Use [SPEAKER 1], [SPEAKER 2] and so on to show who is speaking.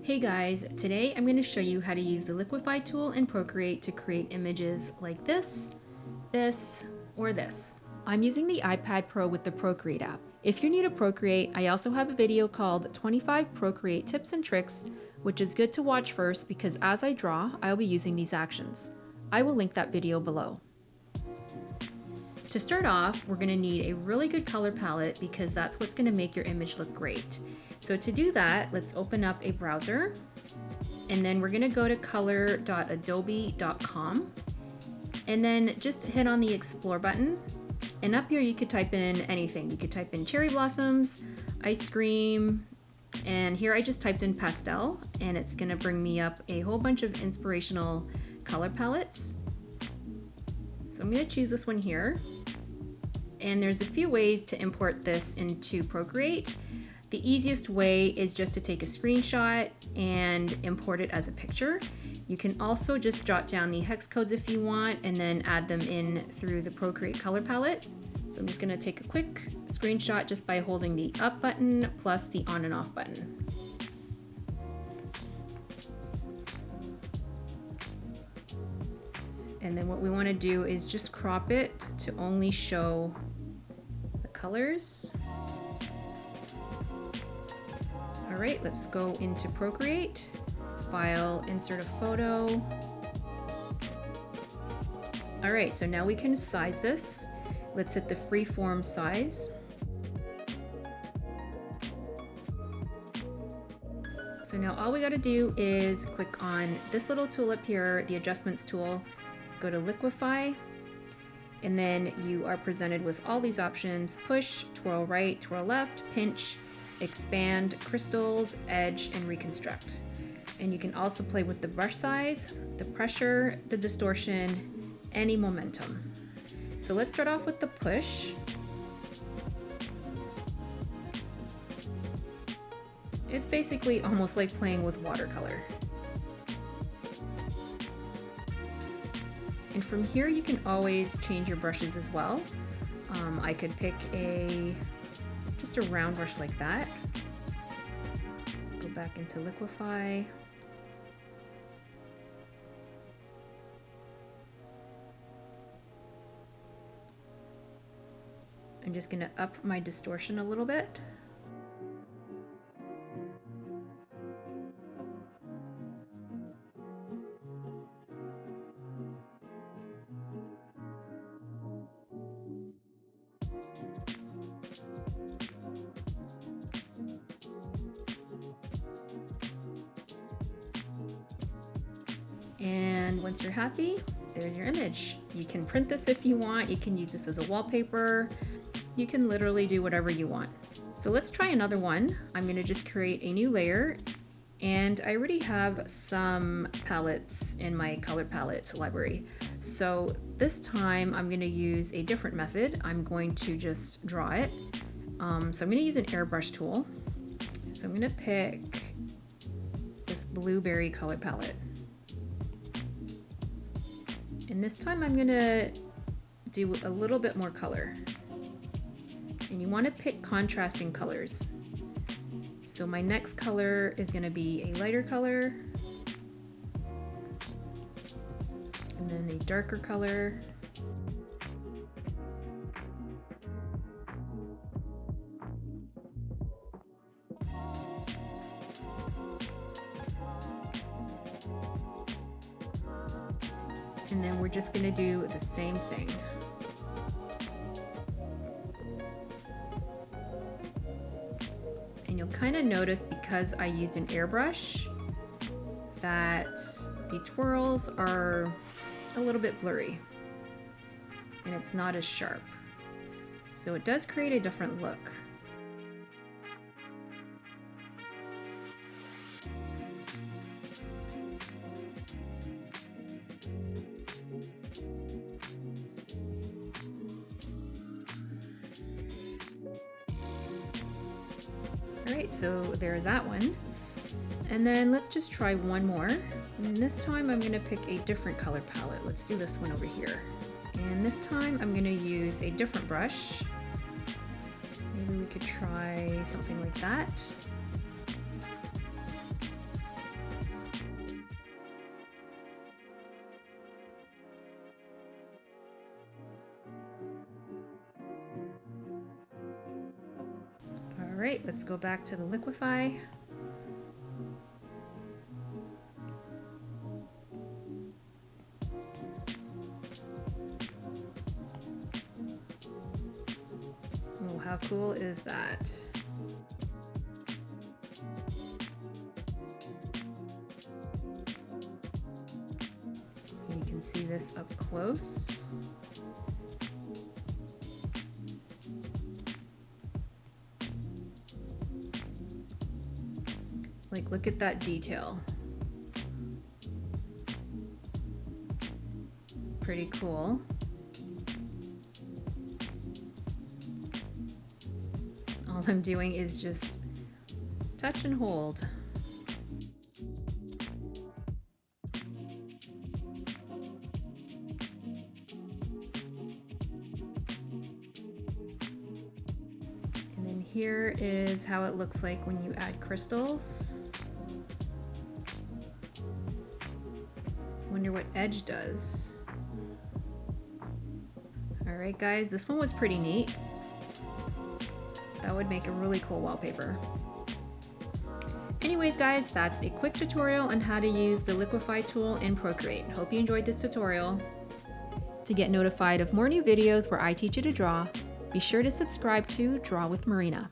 [SPEAKER 1] Hey guys, today I'm going to show you how to use the Liquify tool in Procreate to create images like this, or this. I'm using the iPad Pro with the Procreate app. If you're new to Procreate, I also have a video called 25 Procreate Tips and Tricks, which is good to watch first because as I draw, I'll be using these actions. I will link that video below. To start off, we're going to need a really good color palette because that's what's going to make your image look great. So to do that, let's open up a browser and then we're going to go to color.adobe.com and then just hit on the explore button, and up here you could type in anything. You could type in cherry blossoms, ice cream, and here I just typed in pastel and it's going to bring me up a whole bunch of inspirational color palettes. So I'm going to choose this one here, and there's a few ways to import this into Procreate. The easiest way is just to take a screenshot and import it as a picture. You can also just jot down the hex codes if you want and then add them in through the Procreate color palette. So I'm just going to take a quick screenshot just by holding the up button plus the on and off button. And then what we want to do is just crop it to only show the colors. All right, let's go into Procreate, File, Insert a Photo. All right, so now we can size this. Let's hit the freeform size. So now all we gotta do is click on this little tool up here, the adjustments tool, go to Liquify, and then you are presented with all these options: push, twirl right, twirl left, pinch, expand, crystals, edge, and reconstruct. And you can also play with the brush size, the pressure, the distortion, any momentum. So let's start off with the push. It's basically almost like playing with watercolor. And from here you can always change your brushes as well. I could pick just a round brush like that. Go back into Liquify. I'm just gonna up my distortion a little bit. And once you're happy, there's your image. You can print this if you want. You can use this as a wallpaper. You can literally do whatever you want. So let's try another one. I'm gonna just create a new layer, and I already have some palettes in my color palette library. So this time I'm gonna use a different method. I'm going to just draw it. So I'm gonna use an Airbrush tool. So I'm gonna pick this blueberry color palette. And this time I'm gonna do a little bit more color. And you wanna pick contrasting colors. So my next color is gonna be a lighter color, and then a darker color, and then we're just gonna do the same thing. And you'll kind of notice, because I used an airbrush, that the twirls are a little bit blurry and it's not as sharp. So it does create a different look. Alright, so there's that one. And then let's just try one more. And this time I'm going to pick a different color palette. Let's do this one over here. And this time I'm going to use a different brush. Maybe we could try something like that. right, let's go back to the Liquify. Oh, how cool is that? You can see this up close. Like, look at that detail. Pretty cool. All I'm doing is just touch and hold. And then here is how it looks like when you add crystals. Wonder what edge does. All right, guys, this one was pretty neat. That would make a really cool wallpaper. Anyways, guys, that's a quick tutorial on how to use the Liquify tool in Procreate. Hope you enjoyed this tutorial. To get notified of more new videos where I teach you to draw, be sure to subscribe to Draw with Marina.